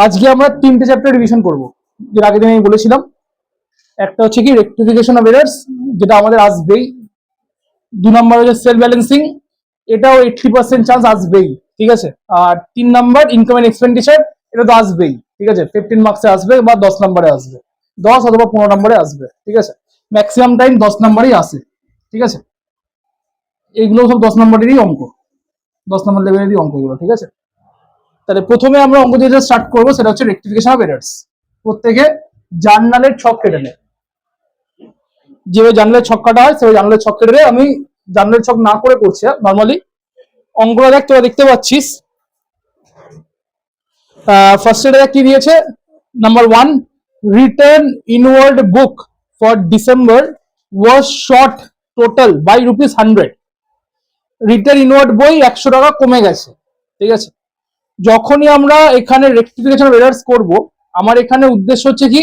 আজকে আমরা তিনটে চ্যাপ্টার রিভিশন করব, যেটা আগের দিন আমি বলেছিলাম। একটা হচ্ছে কি রেক্টিফিকেশন অফ এরার্স, যেটা আমাদের আসবেই। 2 নম্বর হচ্ছে সেল ব্যালেন্সিং, এটাও 80% চান্স আসবেই, ঠিক আছে। আর 3 নম্বর ইনকাম এন্ড এক্সপেন্ডিচার, এটা তো আসবেই, ঠিক আছে। 15 মার্কসে আসবে বা 10 নম্বরে আসবে, 10 অথবা 15 নম্বরে আসবে, ঠিক আছে। ম্যাক্সিমাম টাইম 10 নম্বরেই আসে, ঠিক আছে। এইগুলো সব 10 নম্বরেরই অঙ্ক, 10 নম্বর লেভেলেরই অঙ্কগুলো, ঠিক আছে। তাহলে প্রথমে আমরা অঙ্ক দিয়ে স্টার্ট করবো, সেটা হচ্ছে রেক্টিফিকেশন অফ এরার্স। প্রত্যেকে জার্নালের ছক কেটে নেয়, যেভাবে জার্নালের ছক কাটা হয় সেভাবে জার্নালের ছক কেটে নেয়। আমি জার্নালের ছক না করে করছি নর্মালি। অঙ্কটা দেখ, তোরা দেখতে পাচ্ছিস। ফার্স্ট এটা কি দিয়েছে, number 1, return inward book for December was short total by ₹100। Return inward বই 100 টাকা কমে গেছে, ঠিক আছে। যখনই আমরা এখানে রেক্টিফিকেশন এরার্স করব, আমার এখানে উদ্দেশ্য হচ্ছে কি,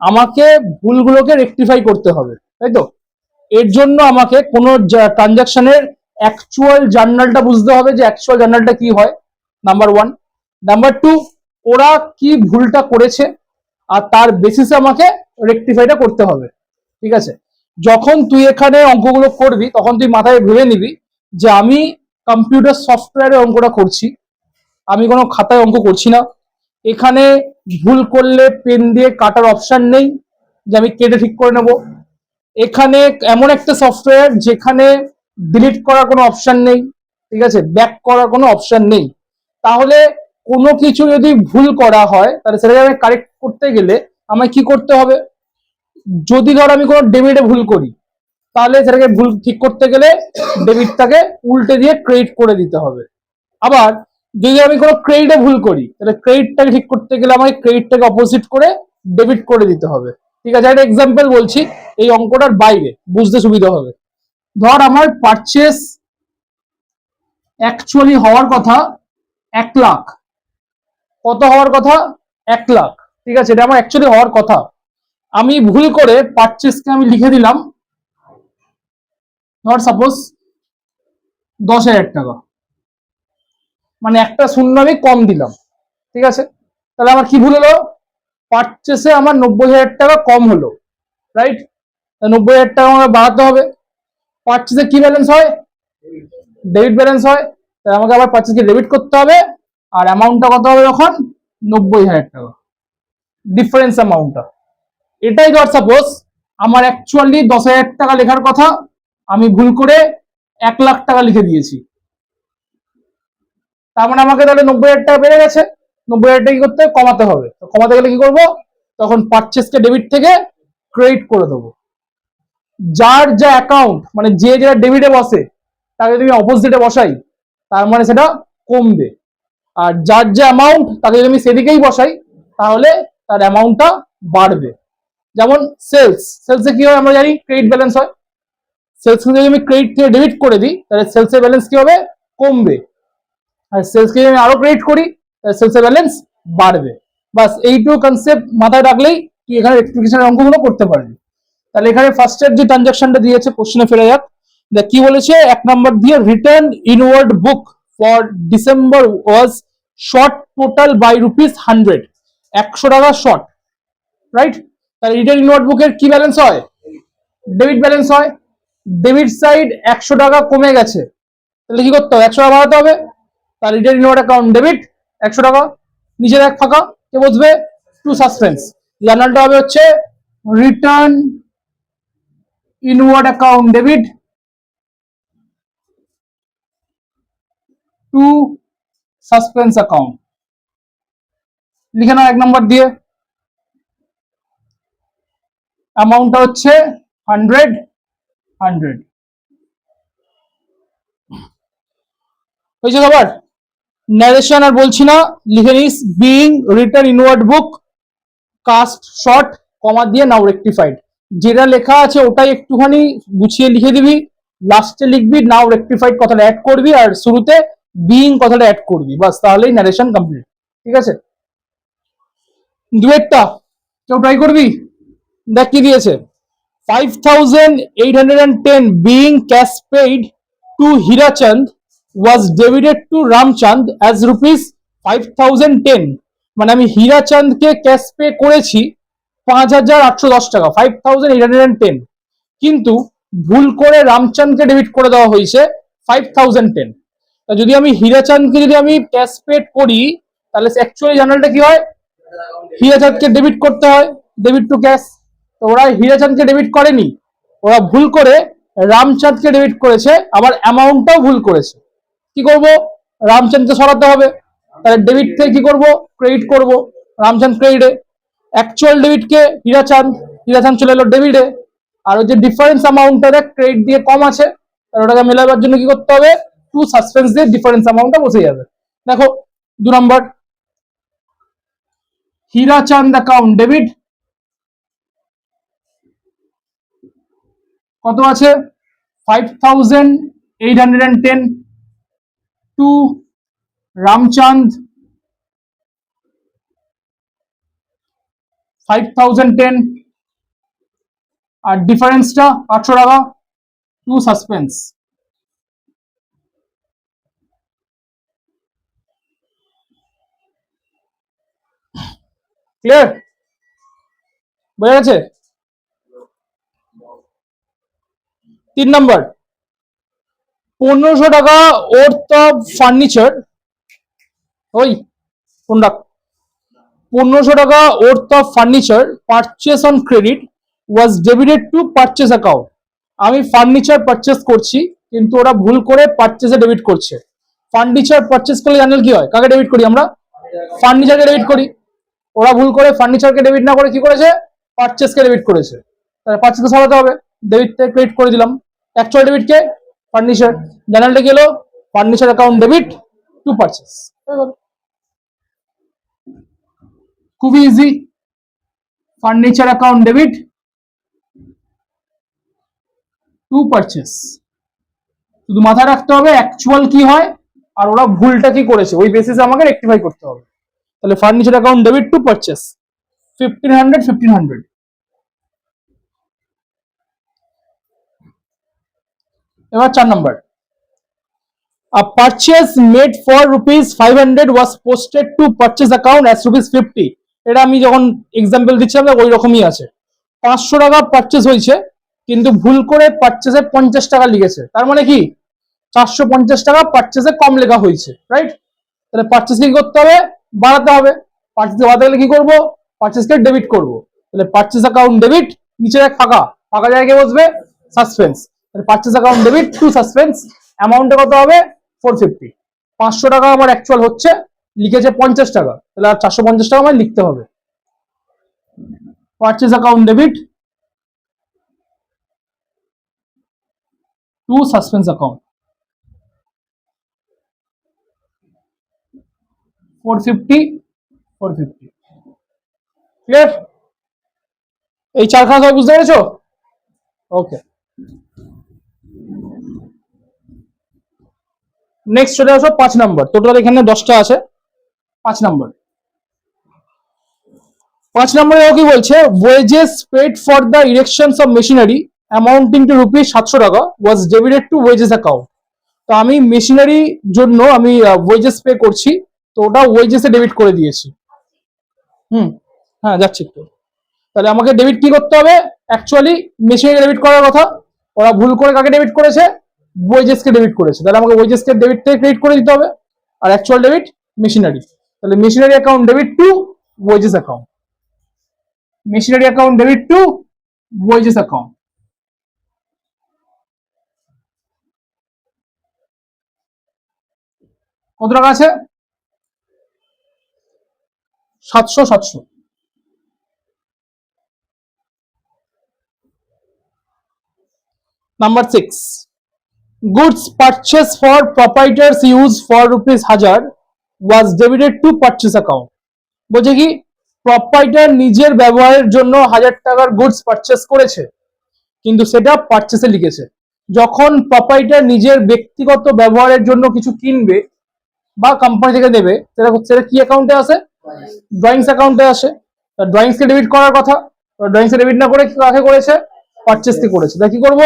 আমাকে ভুলগুলোকে রেক্টিফাই করতে হবে, তাই তো। এর জন্য আমাকে কোনো ট্রানজাকশনের অ্যাকচুয়াল জার্নালটা বুঝতে হবে, যে অ্যাকচুয়াল জার্নালটা কি হয়, নাম্বার 1। নাম্বার 2, ওরা কি ভুলটা করেছে আর তার বেসিসে আমাকে রেক্টিফাইটা করতে হবে, ঠিক আছে। যখন তুই এখানে অঙ্কগুলো করবি, তখন তুই মাথায় ভেবে নিবি যে আমি কম্পিউটার সফটওয়্যারে অঙ্কটা করছি, আমি কোনো খাতায় অঙ্ক করছি না। এখানে ভুল করলে পেন দিয়ে কাটার অপশন নেই, যে আমি কেটে ঠিক করে নেব। এখানে এমন একটা সফটওয়্যার যেখানে ডিলিট করার কোনো অপশন নেই, ঠিক আছে, ব্যাক করার কোনো অপশন নেই। তাহলে কোনো কিছু যদি ভুল করা হয়, তাহলে সেটাকে আমি কারেক্ট করতে গেলে আমায় কি করতে হবে? যদি ধর আমি কোনো ডেবিটে ভুল করি, তাহলে সেটাকে ভুল ঠিক করতে গেলে ডেবিটটাকে উল্টে দিয়ে ক্রেডিট করে দিতে হবে। আবার যদি আমি কোনো ক্রেডিটে ভুল করি, তাহলে ক্রেডিটটাকে ঠিক করতে গেলে আমাকে ক্রেডিটটাকে অপোজিট করে ডেবিট করে দিতে হবে, ঠিক আছে। একটা এক্সাম্পল বলছি, এই অঙ্কটার বাইরে বুঝতে সুবিধা হবে। ধর আমার পারচেস অ্যাকচুয়ালি হওয়ার কথা 1 লাখ। কত হওয়ার কথা? 1 লাখ, ঠিক আছে। এটা আমার অ্যাকচুয়ালি হওয়ার কথা। আমি ভুল করে পারচেসকে আমি লিখে দিলাম, ধর সাপোজ 10,000 টাকা, মানে একটা শূন্য আমি কম দিলাম, ঠিক আছে। তাহলে আমার কি ভুল হলো? পারচেসে আমার 90,000 টাকা কম হলো, রাইট। 90,000 টাকা আমাকে বাড়াতে হবে। পারচেসে কি ব্যালেন্স হয়? ডেবিট ব্যালেন্স হয়। তাহলে আমাকে আবার পারচেসকে ডেবিট করতে হবে, আর অ্যামাউন্টটা কত হবে তখন? 90,000 টাকা, ডিফারেন্স অ্যামাউন্টটা। এটাই ধর সাপোজ আমার অ্যাকচুয়ালি 10,000 টাকা লেখার কথা, আমি ভুল করে 1 লাখ টাকা লিখে দিয়েছি। তার মানে আমাকে তাহলে 90,000 টাকা বেড়ে গেছে। 90,000 টাকা কি করতে হবে? কমাতে হবে। তো কমাতে গেলে কি করবো? তখন পারচেসকে ডেবিট থেকে ক্রেডিট করে দেবো। যার যা অ্যাকাউন্ট, মানে যে যেটা ডেবিটে বসে, তাকে যদি আমি অপোজিটে বসাই, তার মানে সেটা কমবে। আর যার যে অ্যামাউন্ট, তাকে যদি আমি সেদিকেই বসাই, তাহলে তার অ্যামাউন্টটা বাড়বে। যেমন সেলসে কি হয় আমরা জানি, ক্রেডিট ব্যালেন্স হয়। সেলসকে যদি আমি ক্রেডিট থেকে ডেবিট করে দিই, তাহলে সেলসের ব্যালেন্স কি হবে? কমবে। আর সেলসকে যদি আমি আরো ক্রেডিট করি, তাহলে সেলসের ব্যালেন্স বাড়বে। বাস এইটুকু কনসেপ্ট মাথায় রাখলেই কি এখানে রেক্টিফিকেশনের অঙ্কগুলো করতে পারবি। তাহলে এখানে ফার্স্টের যে ট্রানজাকশনটা দিয়েছে, কোশ্চেনে ফেরা যাক। কি বলেছে? 1 নম্বর দিয়ে return inward book for December was short total by ₹100। 100 টাকা শর্ট, রাইট। তাহলে রিটার্ন ইনওয়ার্ড বুকের কি ব্যালেন্স হয়? ডেবিট ব্যালেন্স হয়। ডেবিট সাইড 100 টাকা কমে গেছে, তাহলে কি করতে হবে? 100 টাকা বাড়াতে হবে। তাহলে রিটার্ন ইনওয়ার্ড অ্যাকাউন্ট ডেবিট 100 টাকা, নিচে এক ফাঁকা, কে বসবে? Two suspense. জার্নালটা হবে হচ্ছে return inward account debit two suspense account. লিখে নাও 1 নম্বর দিয়ে। অ্যামাউন্টটা হচ্ছে 100। হয়েছে খবর? ন্যারেশন আর বলছি না, লিখে নিস বিইং রিটার্ন ইনওয়ার্ড বুক কাস্ট শর্ট কমা দিয়ে নাও রেক্টিফাইড। যেটা লেখা আছে ওটাই একটুখানি গুছিয়ে লিখে দিবি, লাস্টে লিখবি নাও রেক্টিফাইড কথাটা অ্যাড করবি, আর শুরুতে বিইং কথাটা অ্যাড করবি, বাস, তাহলেই ন্যারেশন কমপ্লিট, ঠিক আছে। দুয়েরটা কেউ ট্রাই করবি? দেখ কি দিয়েছে। 5,810 being cash paid to Hirachand was debited to Ramchand as rupees 5,010 মানে আমি হীরাচাঁদকে ক্যাশ পে করেছি 5,810 টাকা, 5,810, কিন্তু ভুল করে রামচাঁদকে ডেবিট করে দেওয়া হয়েছে 5,010। যদি আমি হীরাচাঁদকে যদি আমি ক্যাশ পে করি, তাহলে অ্যাকচুয়ালি জার্নালটা কি হয়, হীরাচাঁদকে ডেবিট করতে হয়, ডেবিট টু ক্যাশ। তো ওরা হীরাচাঁদকে ডেবিট করেনি, ওরা ভুল করে রামচাঁদকে ডেবিট করেছে, আবার অ্যামাউন্টটাও ভুল করেছে। কি করব, রামচাঁদকে সরাতে হবে, তাহলে ডেবিট থেকে কি করব, ক্রেডিট করব, রামচাঁদ ক্রেডিটে, অ্যাকচুয়াল ডেবিটকে হীরাচাঁদ, হীরাচাঁদ চলে এলো ডেবিটে, আর ওই যে ডিফারেন্স অ্যামাউন্টটা ক্রেডিট দিয়ে কম আছে, তাহলে ওটাকে মেলাবার জন্য কি করতে হবে, টু সাসপেন্স দিয়ে ডিফারেন্স অ্যামাউন্টটা বসে যাবে। দেখো 2 নম্বর, হীরাচাঁদ অ্যাকাউন্ট ডেবিট কত আছে, 5,810 টু রামচাঁদ 5,010, আর ডিফারেন্সটা 800 টাকা, টু সাসপেন্স। ক্লিয়ার, বোঝা গেছে? 3 নম্বর, 1,500 টাকা ওর্থ অফ ফার্নিচার, ওই কোন রাখ, 1,500 টাকা worth of furniture purchase on credit was debited to purchase account. আমি ফার্নিচার পারচেস করছি, কিন্তু ওরা ভুল করে পারচেসে ডেবিট করছে। ফার্নিচার পারচেস করলে জানেন কি হয়, কাকে ডেবিট করি আমরা, ফার্নিচারকে ডেবিট করি। ওরা ভুল করে ফার্নিচারকে ডেবিট না করে কি করেছে, পারচেসকে ডেবিট করেছে। তাহলে পারচেসকে সরাতে হবে, ডেবিট থেকে ক্রেডিট করে দিলাম, অ্যাকচুয়াল ডেবিটকে ফার্নিচার, জার্নালটা গেল furniture account debit to purchase. খুবই easy, furniture account debit to purchase. শুধু মাথায় রাখতে হবে অ্যাকচুয়াল কি হয় আর ওরা ভুলটা কি করেছে, ওই বেসিসে আমাকে রেকটিফাই করতে হবে। তাহলে furniture account debit to purchase 1,500। এবার 4 নম্বর, a purchase made for ₹500 was posted to purchase account as ₹50। এটা আমি যখন এক্সাম্পল দিচ্ছিলাম ওই রকমই আছে, 500 টাকা পারচেস হয়েছে, কিন্তু ভুল করে পারচেসে 50 টাকা লিখেছে, তার মানে কি 450 টাকা পারচেসে কম লেখা হয়েছে, রাইট? তাহলে পারচেস কি করতে হবে, বাড়াতে হবে। পারচেস বাড়াতে গেলে কি করব, পারচেসকে ডেবিট করব। তাহলে পারচেস অ্যাকাউন্ট ডেবিট, নিচে এক ফাঁকা, ফাঁকা জায়গায় বসবে সাসপেন্স, তাহলে purchase account debit two suspense. অ্যামাউন্টটা কত হবে, 450। 500 টাকা আমার অ্যাকচুয়াল হচ্ছে, লিখেছে 50 টাকা, তাহলে আর 450 টাকা আমার লিখতে হবে। Purchase account debit two suspense account 450, 450। Clear? এই চারখানা সবাই বুঝতে পেরেছো? ওকে, নেক্সট চলে আসো 5 নম্বর। টোটাল এখানে 10টা আছে। 5 নম্বর, 5 নম্বরে ও কি বলছে, wages paid for the erections of machinery amounting to ₹700 টাকা was debited to wages account. তো আমি মেশিনারি জন্য আমি ওয়েজেস পে করছি, তো ওটা ওয়েজেসে ডেবিট করে দিয়েছি। হ্যাঁ যাচ্ছি একটু। তাহলে আমাকে ডেবিট কি করতে হবে, অ্যাকচুয়ালি মেশিনারি ডেবিট করার কথা, ওরা ভুল করে কাকে ডেবিট করেছে, ওয়েজেসকে ডেবিট করেছে, তাহলে আমাকে ওয়েজেসকে ডেবিট থেকে ক্রেডিট করে দিতে হবে, আর অ্যাকচুয়াল ডেবিট মেশিনারি। তাহলে machinery account debit to wages account, machinery account debit to wages account. কত টাকা আছে, 700, 700। Number 6, goods purchased for proprietor's use for ₹1000 was debited to purchase account। বলছে কি, প্রপাইটার নিজের ব্যবহারের জন্য 1000 টাকার গুডস পারচেস করেছে, কিন্তু সেটা পারচেসে লিখেছে। যখন প্রপাইটার নিজের ব্যক্তিগত ব্যবহারের জন্য কিছু কিনবে বা কোম্পানি থেকে দেবে, সেটা কি অ্যাকাউন্টে আসে, ড্রয়িংস অ্যাকাউন্টে আসে। ড্রয়িংসকে ডেবিট করার কথা, ড্রয়িংসে ডেবিট না করে কাকে করেছে, পারচেসকে করেছে। তাই কি করবো,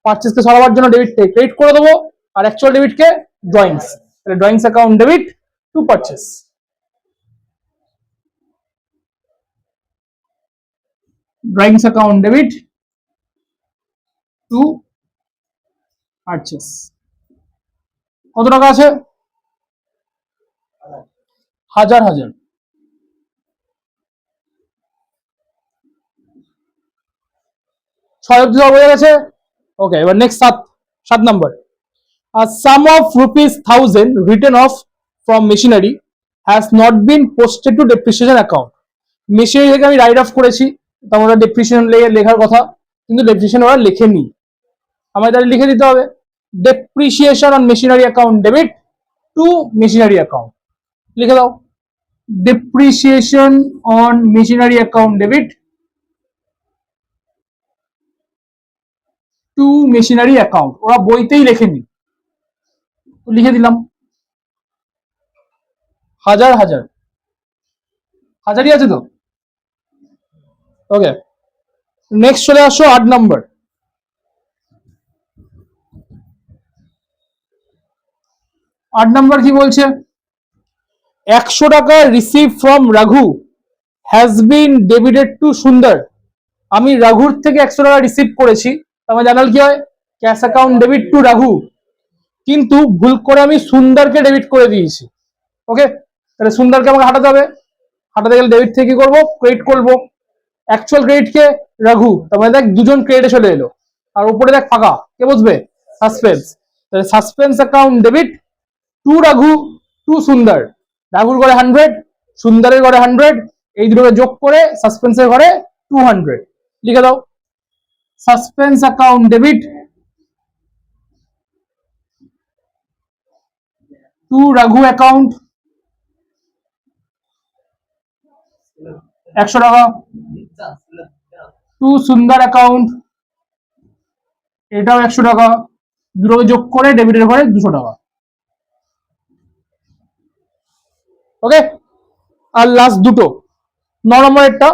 পারচেসকে সরাবার জন্য ডেবিট থেকে ক্রেডিট করে দেবো, আর অ্যাকচুয়াল ডেবিটকে ড্রয়িংস, তাহলে drawings account debit to purchase. Drawings account debit to purchase. কত টাকা আছে? 1000। 6 অব্দি সব হয়ে গেছে। ওকে, এবার next 7 number. A sum of ₹1000 written off from machinery has not been posted to depreciation account. Machinery থেকে আমি রাইট অফ করেছি, তখন ওরা ডেপ্রিসিয়েশন লেখার কথা, কিন্তু ডেপ্রিসিয়েশন ওরা লেখেনি। আমায় তাহলে লিখে দিতে হবে depreciation on machinery account debit two machinery account. লিখে দাও depreciation on machinery account debit two machinery account. ওরা বইতেই লেখেনি, লিখে দিলাম 1000 হাজারই আছে তো। ওকে, নেক্সট চলে আসো 8 নাম্বার। 8 নাম্বার কি বলছে? 100 টাকা receive from Raghu has been debited two সুন্দর। আমি রাঘুর থেকে 100 টাকা রিসিভ করেছি, আমার জানাল কি হয় cash account debit to Raghu, কিন্তু ভুল করে আমি সুন্দরকে ডেবিট করে দিয়েছি। ওকে, তাহলে সুন্দরকে আমাকে হাঁটাতে হবে, হাঁটাতে গেলে ডেবিট থেকে কি করবো ক্রেডিট করবো। অ্যাকচুয়াল ক্রেডিটকে রাঘু, তার মানে দেখ দুজন ক্রেডিটে চলে এলো, আর উপরে দেখ ফাঁকা, কে বসবে সাসপেন্স। তাহলে suspense account debit to Raghu to Sundar. রাঘুর ঘরে 100, সুন্দরের ঘরে 100, এই দুটোকে যোগ করে সাসপেন্সের ঘরে 200 লিখে দাও। Suspense account debit to Raghu account 100 টাকা, টু সুন্দর অ্যাকাউন্ট এটাও 100 টাকা, দুটোকে যোগ করে ডেবিটের ঘরে 200 টাকা। ওকে, আর লাস্ট দুটো 9 নম্বরেরটা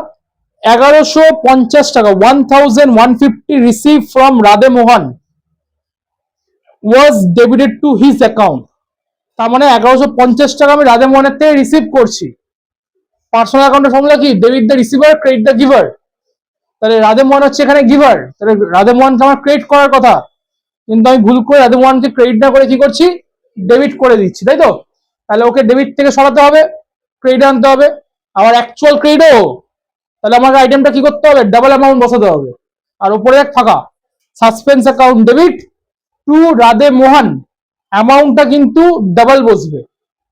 1150 টাকা 1150 receive from Radhe Mohan was debited to his account. তার মানে 1150 টাকা আমি রাধে মোহনের থেকে রিসিভ করছি। পার্সোনাল অ্যাকাউন্টের ফর্মুলা কি? Debit the receiver, credit the giver. তাহলে রাধে মোহন হচ্ছে এখানে গিভার, তাহলে রাধে মোহনকে আমার ক্রেডিট করার কথা, কিন্তু আমি ভুল করে রাধে মোহনকে ক্রেডিট না করে কি করছি ডেবিট করে দিচ্ছি, তাই তো। তাহলে ওকে ডেবিট থেকে সরাতে হবে, ক্রেডিট আনতে হবে, আবার অ্যাকচুয়াল ক্রেডিটও, তাহলে আমাকে আইটেমটা কি করতে হবে ডাবল অ্যামাউন্ট বসাতে হবে, আর উপরে এক ফাঁকা। Suspense account debit to Radhe Mohan, অ্যামাউন্টটা কিন্তু ডাবল বসবে,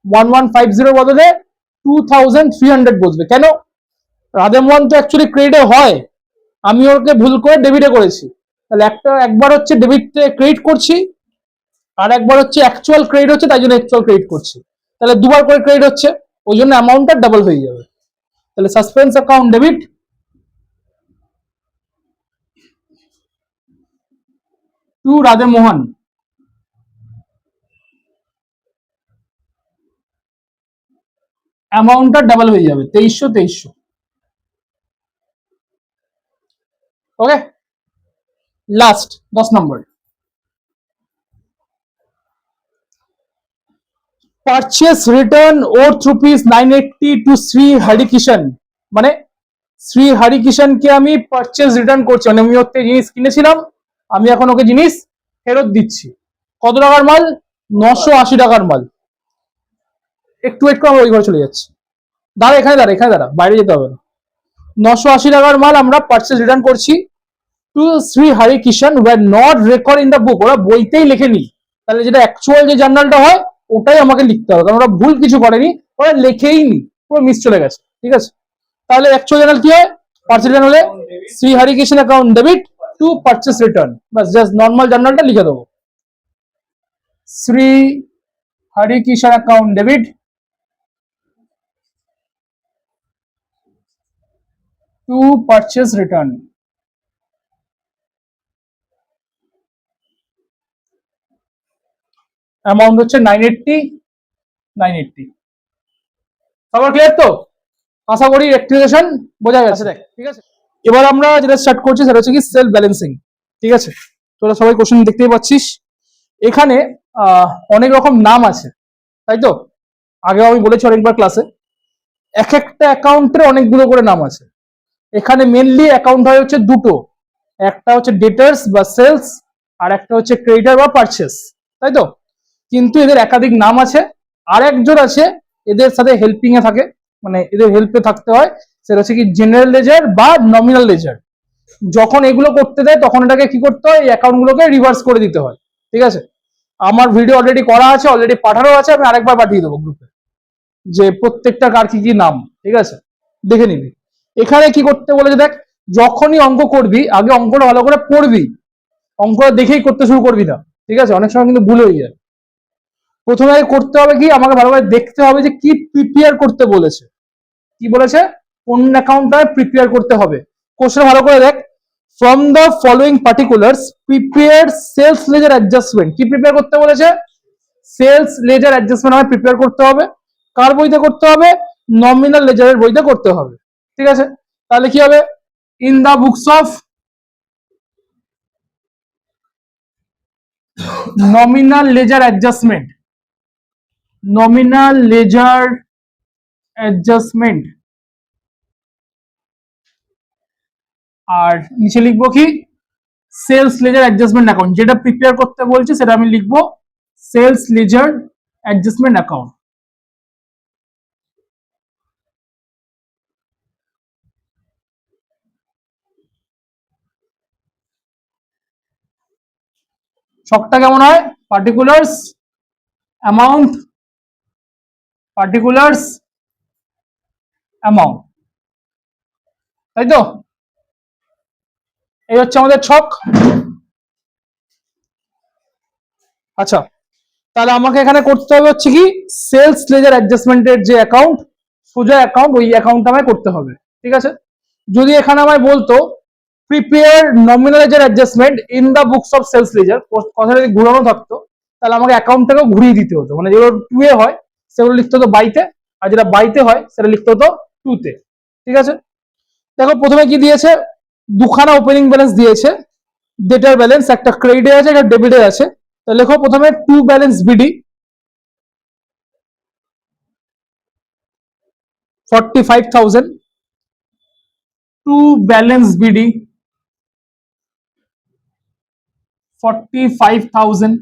1150 বদলে 2300 বসবে। কেন? রাধে মোহন তো অ্যাকচুয়ালি ক্রেডিটে হয়, আমি ওকে ভুল করে ডেবিটে করেছি, তাহলে একবার হচ্ছে ডেবিট ক্রেডিট করছি, আর একবার হচ্ছে অ্যাকচুয়াল ক্রেডিট হচ্ছে, তাই জন্য অ্যাকচুয়াল ক্রেডিট করছি, তাহলে দুবার করে ক্রেডিট হচ্ছে, ওই জন্য অ্যামাউন্টটা ডাবল হয়ে যাবে। তাহলে suspense account debit to Radhe Mohan, অ্যামাউন্টটা ডাবল হয়ে যাবে 2300। Okay, last 10 number. Purchase return worth ₹980 to Shri Harikishan. মানে শ্রী হরিকিষণকে আমি পারচেস রিটার্ন করছি, মানে আমি ওর থেকে জিনিস কিনেছিলাম, আমি এখন ওকে জিনিস ফেরত দিচ্ছি। কত টাকার মাল? 980 টাকার মাল। একটু ওয়েট করে আমরা ওই ঘরে চলে যাচ্ছি। দাঁড়া, এখানে দাঁড়া, এখানে দাঁড়া, বাইরে যেতে হবে না। 980 টাকার মাল আমরা পারচেস রিটার্ন করছি to Shri Harikishan were not record in the book. ওরা বইতেই লেখেনি, তাহলে যেটা অ্যাকচুয়াল যে জার্নালটা হয় ওটাই আমাকে লিখতে হবে, কারণ ওরা ভুল কিছু করেনি, ওরা লেখেই নি, পুরো মিস চলে গেছে। ঠিক আছে, তাহলে অ্যাকচুয়াল জার্নাল কি হয়? পারচেস রিটার্ন হলে Shri Harikishan account debit to purchase return, বাস জাস্ট নর্মাল জার্নালটা লিখে দেবো, Shri Harikishan account debit to purchase return. Amount হচ্ছে 980। সবার ক্লিয়ার তো? আশা করি রেক্টিফিকেশন বোঝা গেছে। দেখ, ঠিক আছে, এবার আমরা যেটা স্টার্ট করছি সেটা হচ্ছে কি সেলফ ব্যালেন্সিং। ঠিক আছে, তোরা সবাই কোশ্চেন দেখতেই পাচ্ছিস, এখানে অনেক রকম নাম আছে, তাই তো। আগেও আমি বলেছি অনেকবার ক্লাসে, এক একটা অ্যাকাউন্টের অনেকগুলো করে নাম আছে। এখানে মেনলি অ্যাকাউন্ট হয় হচ্ছে দুটো, একটা হচ্ছে ডেটার্স বা সেলস, আর একটা হচ্ছে ক্রেডিটার বা পারচেস, তাই তো? কিন্তু এদের একাধিক নাম আছে। আর একজন আছে এদের সাথে হেল্পিং এ থাকে, মানে এদের হেল্পে থাকতে হয়, সেটা হচ্ছে কি জেনারেল লেজার বা নমিনাল লেজার। যখন এগুলো করতে দেয় তখন এটাকে কি করতে হয়, এই অ্যাকাউন্ট গুলোকে রিভার্স করে দিতে হয়, ঠিক আছে? আমার ভিডিও অলরেডি করা আছে, অলরেডি পাঠানো আছে, আমি আরেকবার পাঠিয়ে দেবো গ্রুপে, যে প্রত্যেকটা কার কি কি নাম, ঠিক আছে? দেখে নিবি। এখানে কি করতে বলেছে দেখ, যখনই অঙ্ক করবি আগে অঙ্কটা ভালো করে পড়বি, অঙ্কটা দেখেই করতে শুরু করবি না, ঠিক আছে? অনেক সময় কিন্তু ভুল হয়ে যায়। প্রথমে আগে করতে হবে কি, আমাকে ভালোভাবে দেখতে হবে যে কি প্রিপেয়ার করতে বলেছে, কি বলেছে, কোন অ্যাকাউন্টটা প্রিপেয়ার করতে হবে। কোশ্চেন ভালো করে দেখ, from the following particulars prepare sales ledger adjustment, কি প্রিপেয়ার করতে বলেছে, সেলস লেজার অ্যাডজাস্টমেন্ট আমায় প্রিপেয়ার করতে হবে। কার বইতে করতে হবে, নমিনাল লেজারের বইতে করতে হবে, ঠিক আছে? তাহলে কি হবে, in the books of nominal ledger adjustment, nominal ledger adjustment, আর নিচে লিখবো কি, সেলস লেজার অ্যাডজাস্টমেন্ট অ্যাকাউন্ট, যেটা প্রিপেয়ার করতে বলছে সেটা আমি লিখবো সেলস লেজার অ্যাডজাস্টমেন্ট অ্যাকাউন্ট। ছকটা কেমন হয়, পার্টিকুলার্স, অ্যামাউন্ট, পার্টিকুলার্স, অ্যামাউন্ট, তাই তো? এই হচ্ছে আমাদের ছক। আচ্ছা, তাহলে আমাকে এখানে করতে হবে হচ্ছে কি, সেলস লেজার অ্যাডজাস্টমেন্টের যে অ্যাকাউন্ট, সোজা অ্যাকাউন্ট, ওই অ্যাকাউন্টটা আমায় করতে হবে, ঠিক আছে? যদি এখানে আমায় বলতো prepare nominal ledger adjustment in the books of sales ledger, কথাটা যদি ঘুরানো থাকতো তাহলে আমাকে অ্যাকাউন্টটাকেও ঘুরিয়ে দিতে হতো, মানে যেগুলো টু এ হয় সেগুলো লিখতে হতো বাইতে, আর যেটা বাইতে হয় সেটা লিখতে হতো টু তে, ঠিক আছে? দেখো প্রথমে কি দিয়েছে, দুখানা ওপেনিং ব্যালেন্স দিয়েছে, ডেটার ব্যালেন্স, একটা ক্রেডিটে আছে একটা ডেবিটে আছে। তো লেখো প্রথমে two balance B D 45,000, two balance B D 45,000।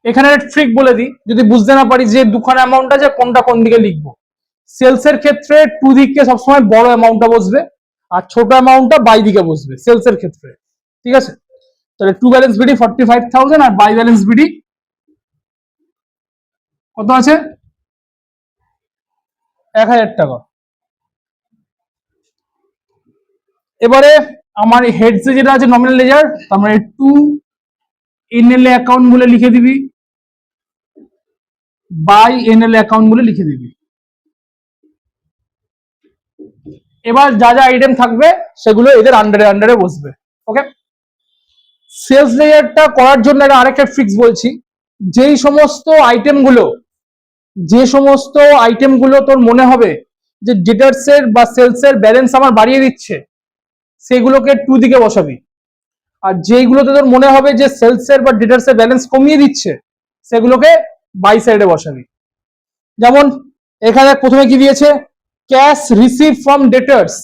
এখানে ট্রিক বলে দিই, যদি বুঝতে না পারি যে দুখানা অ্যামাউন্ট আছে কোনটা কোন দিকে লিখবো। সেলস এর ক্ষেত্রে টু দিকে সবসময় বড় অ্যামাউন্টটা বসবে, আর ছোট অ্যামাউন্টটা বাই দিকে বসবে সেলস এর ক্ষেত্রে, ঠিক আছে? তাহলে টু ব্যালেন্স বিডি 45,000 আর বাই ব্যালেন্স বিডি কত আছে, 1,000 টাকা। এবারে আমার হেডসে যেটা আছে নমিনাল লেজার, তার মানে টু এনএলএ অ্যাকাউন্ট বলে লিখে দিবি, বাই এনএলএ অ্যাকাউন্ট বলে লিখে দিবি। এবার যা যা আইটেম থাকবে সেগুলো এদের আন্ডারে আন্ডারে বসবে, ওকে? সেলস লেজারটা করার জন্য আরেকটা ট্রিক্স বলছি, যেই সমস্ত আইটেমগুলো, যে সমস্ত আইটেমগুলো তোর মনে হবে যে ডেটার্সের বা সেলসের ব্যালেন্স আমার বাড়িয়ে দিচ্ছে, সেগুলোকে টু দিকে বসাবি। আর যেইগুলোতে তোর মনে হবে যে সেলসের বা ডেটার্সের ব্যালেন্স কমিয়ে দিচ্ছে, সেগুলোকে বাই সাইডে বসাবি। যেমন এখানে প্রথমে কি দিয়েছে, ক্যাশ রিসিভ ফ্রম ডেটার্স,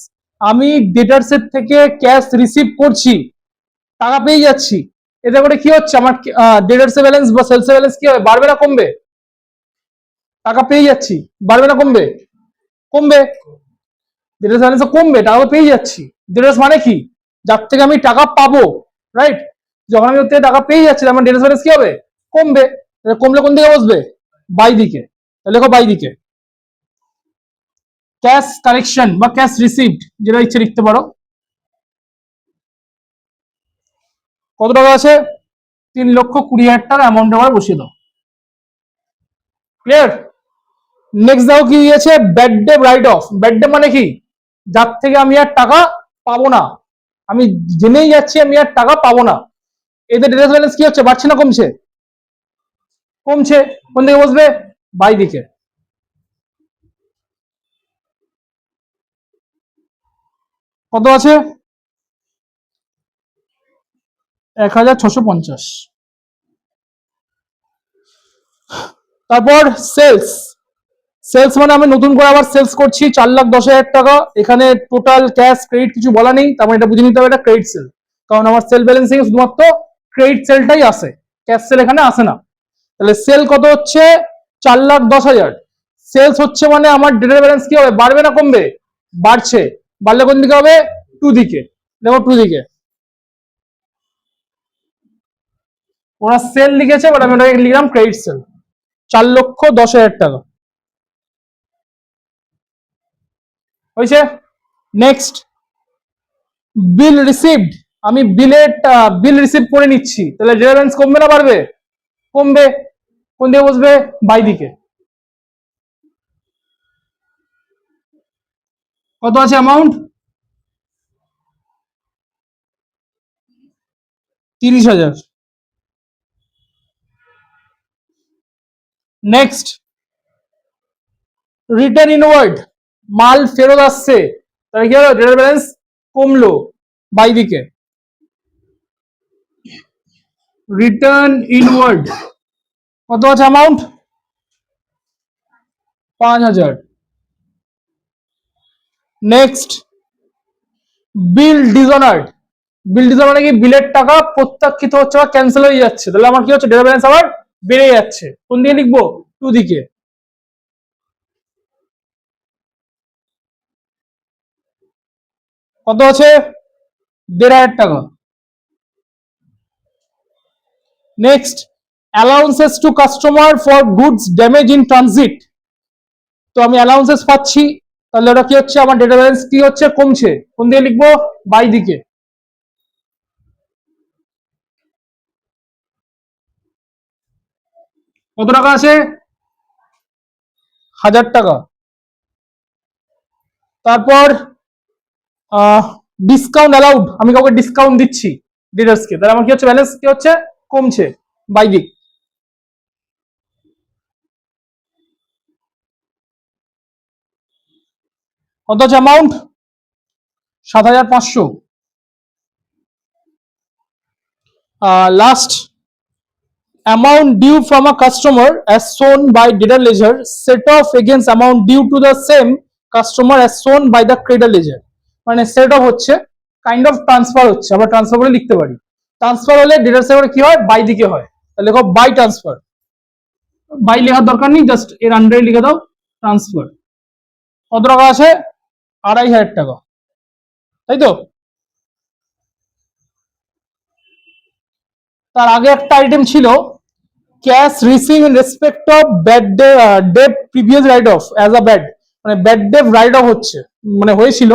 আমি ডেটার্সের থেকে ক্যাশ রিসিভ করছি, টাকা পেয়ে যাচ্ছি, এতে করে কি হচ্ছে, আমার ডেটার্সের ব্যালেন্স বা সেলসের ব্যালেন্স কি হবে, বাড়বে না কমবে, টাকা পেয়ে যাচ্ছি, বাড়বে না কমবে, কমবে। ডেটার্স ব্যালেন্স কমবে, টাকা পেয়ে যাচ্ছি। ডেটার্স মানে কি, যার থেকে আমি টাকা পাবো, রাইট? যখন আমি ওর থেকে টাকা পেয়ে যাচ্ছি আমার ডেটার্স ব্যালেন্স কি হবে, কমবে। কমলে কোন দিকে বসবে, বাই দিকে। লেখো বাই দিকে। ক্যাশ কালেকশন বা ক্যাশ রিসিভড, যেটা ইচ্ছে লিখতে পারো, কত টাকা আছে, 3,20,000 টাকা অ্যামাউন্ট আমার বসিয়ে দাও। ক্লিয়ার? নেক্সট দাও কি দিয়েছে, bad day right of. Bad day মানে কি, যার থেকে আমি আর টাকা পাবো না, আমি জেনেই যাচ্ছি আমি আর টাকা পাবো না। এতে ডেটার্স ব্যালেন্স কি হচ্ছে, বাড়ছে না কমছে, কমছে। কোন দিকে বসবে, বাই দিকে। কত আছে, 1,650। তারপর সেলস, সেলস মানে আমি নতুন করে আবার সেলস করছি 4,10,000 টাকা। এখানে টোটাল ক্যাশ ক্রেডিট কিছু বলা নেই, তার মানে এটা বুঝে নিতে হবে এটা ক্রেডিট সেল, কারণ আমার সেল ব্যালেন্সিং শুধুমাত্র ক্রেডিট সেলটাই আসে, ক্যাশ সেল এখানে আসে না। তাহলে সেল কত হচ্ছে 4,10,000। সেলস হচ্ছে মানে আমার ডেটার ব্যালেন্স কি হবে, বাড়বে না কমবে? বাড়ছে। বাড়লে কোন দিকে হবে? টু দিকে। দেখো টু দিকে ওরা সেল লিখেছে, বাট আমি ওটাকে লিখলাম ক্রেডিট সেল, 4,10,000 টাকা হয়েছে। নেক্সট, বিল রিসিভড। আমি বিল রিসিভ করে নিচ্ছি, তাহলে ডেটা ব্যালেন্স কমবে না বাড়বে? কমবে। কোন দিকে বসবে? বাই দিকে। কত আছে অ্যামাউন্ট? 30,000। নেক্সট, রিটার্ন ইনওয়ার্ড, মাল ফেরত আসছে, তাহলে কি হলো? ডেটার ব্যালেন্স কমলো বাই দিকে। রিটার্ন ইনওয়ার্ড কত আছে অ্যামাউন্ট? 5,000। নেক্সট, বিল ডিসঅনার্ড। বিল ডিসঅনার্ড মানে কি? বিলের টাকা প্রত্যাখ্যিত হচ্ছে বা ক্যান্সেল হয়ে যাচ্ছে, তাহলে আমার কি হচ্ছে? ডেটা ব্যালেন্স আবার বেড়ে যাচ্ছে। কোন দিকে লিখবো? টু দিকে। কত আছে? 1,500 টাকা। Next, allowances to customer for goods damage in transit. তো আমি অ্যালাউন্সেস পাচ্ছি, তাহলে ওটা কি হচ্ছে? আমার ডেটা ব্যালেন্স কি হচ্ছে? কমছে। কোন দিকে লিখবো? বাই দিকে। কত টাকা আছে? 1,000 টাকা। তারপর ডিসকাউন্ট অ্যালাউড, আমি কাউকে ডিসকাউন্ট দিচ্ছি ডিলার্সকে, তাহলে আমার কি হচ্ছে? ব্যালেন্স কি হচ্ছে? কমছে বাই দিক। কত আছে amount? 7,500। Last, amount due from a customer as shown by debtor ledger set off against amount due to the same customer as shown by the creditor ledger। মানে সেট অফ হচ্ছে, kind of transfer হচ্ছে, আমরা transfer বলে লিখতে পারি। Transfer হলে ডেটার সেভার কি হয়? বাই দিকে হয়, তাহলে লেখো বাই ট্রান্সফার। বাই লেখার দরকার নেই, জাস্ট এর আন্ডারে লিখে দাও ট্রান্সফার। কত টাকা আছে? 2,500 টাকা, তাই তো? তার আগে একটা আইটেম ছিল, cash receive in respect of bad debt previous write off as a bad, মানে ব্যাড ডেট রাইট অফ হচ্ছে, মানে হয়েছিল,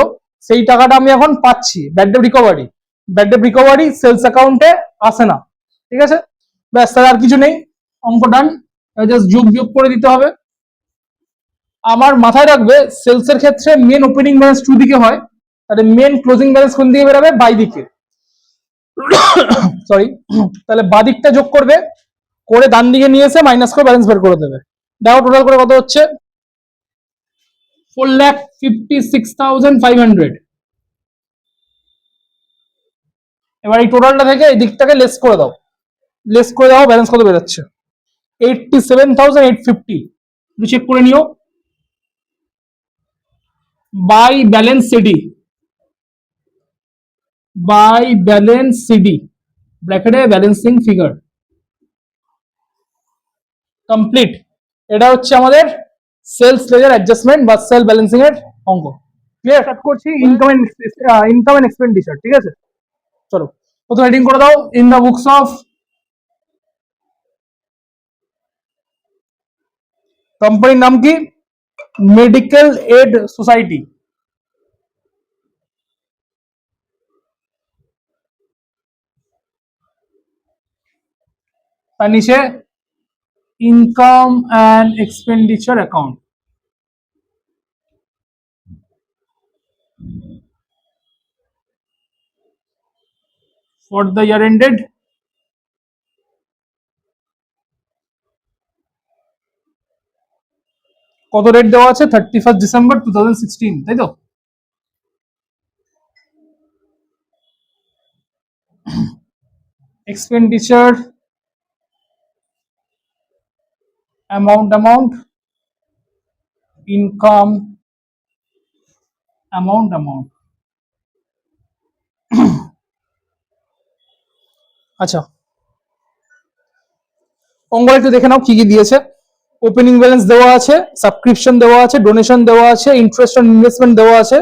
সেই টাকাটা আমি এখন পাচ্ছি। Bad debt recovery, bad debt recovery sales অ্যাকাউন্টে আসে না। ঠিক আছে, ব্যাস, তার আর কিছু নেই, অঙ্ক ডান। জাস্ট যোগ যোগ করে দিতে হবে। আমার মাথায় রাখবে সেলস এর ক্ষেত্রে মেন ওপেনিং ব্যালেন্স টু দিকে হয়, তাহলে মেন ক্লোজিং ব্যালেন্স কোন দিকে বেরোবে? বাই দিকে। সরি, তাহলে বাদিকটা যোগ করবে, করে ডান দিকে নিয়ে এসে মাইনাস করে ব্যালেন্স বের করে দেবে। দেখো টোটাল করে কত হচ্ছে? 4,56,500। এবার এই টোটালটা থেকে এই দিকটাকে লেস করে দাও, লেস করে দাও, ব্যালেন্স কত বেরোচ্ছে? 87,850। তুমি চেক করে নিও। By balance CD, by balance CD ব্র্যাকেটে ব্যালেন্সিং ফিগার কমপ্লিট। এটা হচ্ছে আমাদের সেলস লেজার অ্যাডজাস্টমেন্ট বা সেল ব্যালেন্সিং এর অঙ্ক। ক্লিয়ার? স্টার্ট করছি ইনকাম এন্ড এক্সপেন্ডিচার। ঠিক আছে, চলো প্রথমে হেডিং করে দাও, ইন দা বুকস অফ। কোম্পানির নাম কি? Medical aid society. তার নিচে income and expenditure account. For the year ended কত রেট দেওয়া আছে? 31 ডিসেম্বর 2016, তাই তো? এক্সপেন্ডিচার অ্যামাউন্ট ইনকাম অ্যামাউন্ট আচ্ছা, অঙ্কটা একটু দেখে নাও কি কি দিয়েছে। ওপেনিং ব্যালেন্স দেওয়া আছে, সাবস্ক্রিপশন দেওয়া আছে, ডোনেশন দেওয়া আছে, ইন্টারেস্ট অন ইনভেস্টমেন্ট দেওয়া আছে,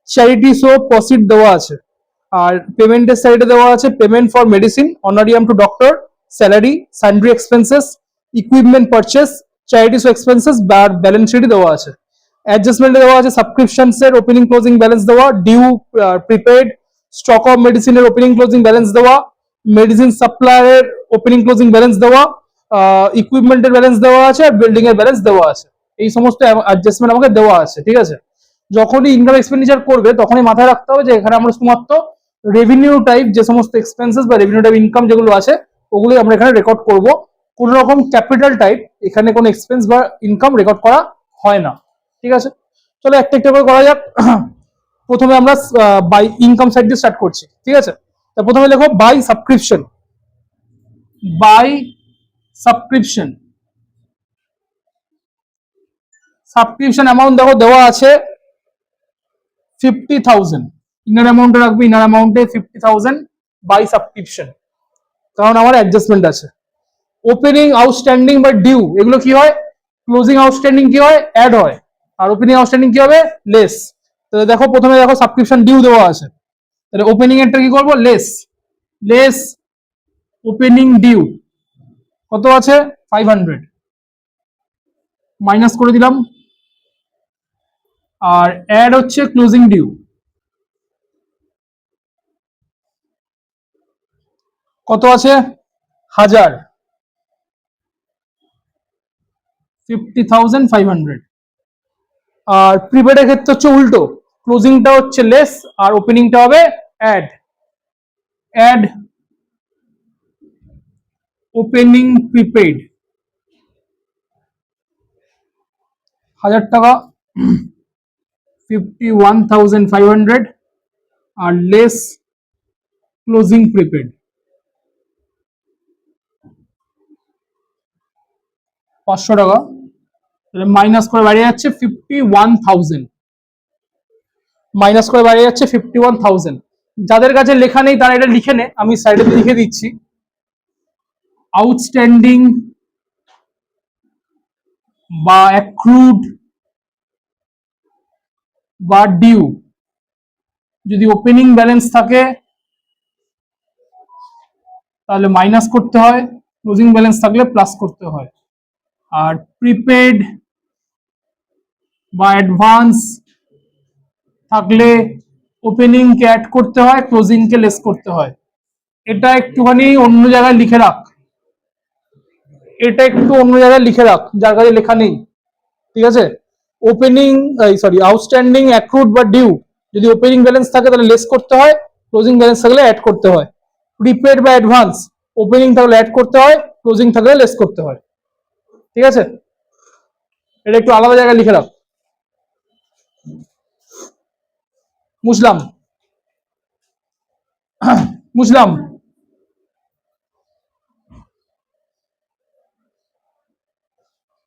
চ্যারিটি শো প্রসিড দেওয়া আছে। আর পেমেন্টের সাইডে দেওয়া আছে payment for medicine, honorarium to doctor, salary, sundry expenses, equipment purchase, charity show expenses বা ব্যালেন্স শিটে দেওয়া আছে। অ্যাডজাস্টমেন্টে দেওয়া আছে সাবস্ক্রিপশনস এর ওপেনিং ক্লোজিং ব্যালেন্স দেওয়া, ডিউ, প্রিপেড, স্টক অফ মেডিসিনের ওপেনিং ক্লোজিং ব্যালেন্স দেওয়া, মেডিসিন সাপ্লায়ারের ওপেনিং ক্লোজিং ব্যালেন্স দেওয়া, ইকুইপমেন্টের ব্যালেন্স দেওয়া আছে, আর বিল্ডিং এর ব্যালেন্স দেওয়া আছে। এই সমস্ত অ্যাডজাস্টমেন্ট আমাকে দেওয়া আছে, ঠিক আছে। যখনই ইনকাম এক্সপেন্ডিচার করবে তখনই মাথায় রাখতে হবে যে এখানে আমরা শুধুমাত্র রেভিনিউ টাইপ যে সমস্ত এক্সপেন্সেস বা রেভিনিউ টাইপ ইনকাম যেগুলো আছে ওগুলোই আমরা এখানে রেকর্ড করব। কোন রকম ক্যাপিটাল টাইপ এখানে কোনো এক্সপেন্স বা ইনকাম রেকর্ড করা হয় না, ঠিক আছে। চলো একটা একটা করে করা যাক। প্রথমে আমরা বাই ইনকাম সাইড দিয়ে স্টার্ট করছি, ঠিক আছে। তা প্রথমে লেখো by subscription. By subscription, subscription amount দেখো দেওয়া আছে 50,000। ইনার অ্যামাউন্টে রাখবে, ইনার অ্যামাউন্টে 50,000 বাই সাবস্ক্রিপশন, কারণ আমার অ্যাডজাস্টমেন্ট আছে। ওপেনিং আউটস্ট্যান্ডিং বা ডিউ এগুলো কি হয়? ক্লোজিং আউটস্ট্যান্ডিং কি হয়? অ্যাড হয়। আর ওপেনিং আউটস্ট্যান্ডিং কি হবে? লেস। তো দেখো প্রথমে দেখো সাবস্ক্রিপশন ডিউ দেওয়া আছে, তাহলে ওপেনিং এরটা কি করবো? লেস। লেস ওপেনিং ডিউ কত আছে? 500 মাইনাস করে দিলাম। আর অ্যাড হচ্ছে ক্লোজিং ডিউ, কত আছে? 1000, 50,500। আর প্রিপেডের ক্ষেত্রে হচ্ছে উল্টো, ক্লোজিংটা হচ্ছে লেস আর ওপেনিংটা হবে অ্যাড। অ্যাড ওপেনিং প্রিপেড 1000 টাকা, 51,500। আর লেস ক্লোজিং প্রিপেড 500 টাকা, তাহলে মাইনাস করে বাড়িয়ে যাচ্ছে 51,000। মাইনাস করে বাড়িয়ে যাচ্ছে 51,000। যাদের কাছে লেখা নেই তারা এটা লিখে নে, আমি সাইডে লিখে দিচ্ছি। আউটস্ট্যান্ডিং বা অ্যাক্রুড বা ডিউ যদি ওপেনিং ব্যালেন্স থাকে তাহলে মাইনাস করতে হয়, ক্লোজিং ব্যালেন্স থাকলে প্লাস করতে হয়। আর প্রিপেড বা অ্যাডভান্স থাকলে ওপেনিং কে অ্যাড করতে হয়, ক্লোজিং কে লেস করতে হয়। এটা একটুখানি অন্য জায়গায় লিখে রাখ, এটা একটু অন্য জায়গায় লিখে রাখ যার কাছে লেখা নেই, ঠিক আছে। ওপেনিং সরি আউটস্ট্যান্ডিং, অ্যাক্রুড বা ডিউ যদি ওপেনিং ব্যালেন্স থাকে তাহলে লেস করতে হয়, ক্লোজিং ব্যালেন্স থাকলে অ্যাড করতে হয়। প্রিপেড বা অ্যাডভান্স ওপেনিং থাকলে অ্যাড করতে হয়, ক্লোজিং থাকলে লেস করতে হয়, ঠিক আছে। এটা একটু আলাদা জায়গায় লিখে রাখ। মুসলাম, মুসলাম,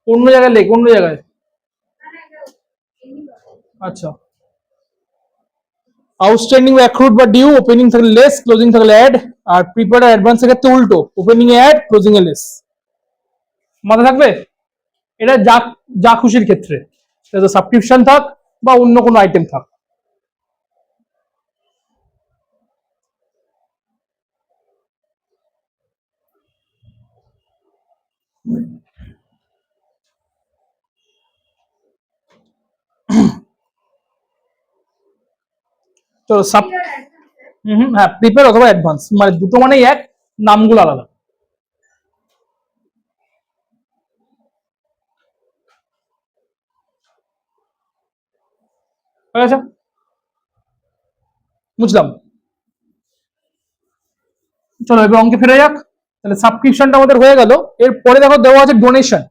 অন্য জায়গায় লেখ, অন্য জায়গায়। আচ্ছা, আউটস্ট্যান্ডিং বা অ্যাক্রুড বা ডিউ ওপেনিং থাকলে লেস, ক্লোজিং থাকলে অ্যাড। আর প্রিপেড আর অ্যাডভান্স এর ক্ষেত্রে উল্টো, ওপেনিং এ অ্যাড, ক্লোজিং এ লেস। মাথা থাকবে? এটা যা যা খুশির ক্ষেত্রে, সাবস্ক্রিপশন থাক বা অন্য কোনো আইটেম থাক। তো সাব হ্যাঁ, প্রিপেড অথবা অ্যাডভান্স মানে দুটো মানেই এক, নামগুলো আলাদা। ঠিক আছে, বুঝলাম। চলো এবার অঙ্কে ফিরে যাক। তাহলে সাবস্ক্রিপশনটা আমাদের হয়ে গেল। এরপরে দেখো দেওয়া আছে ডোনেশন,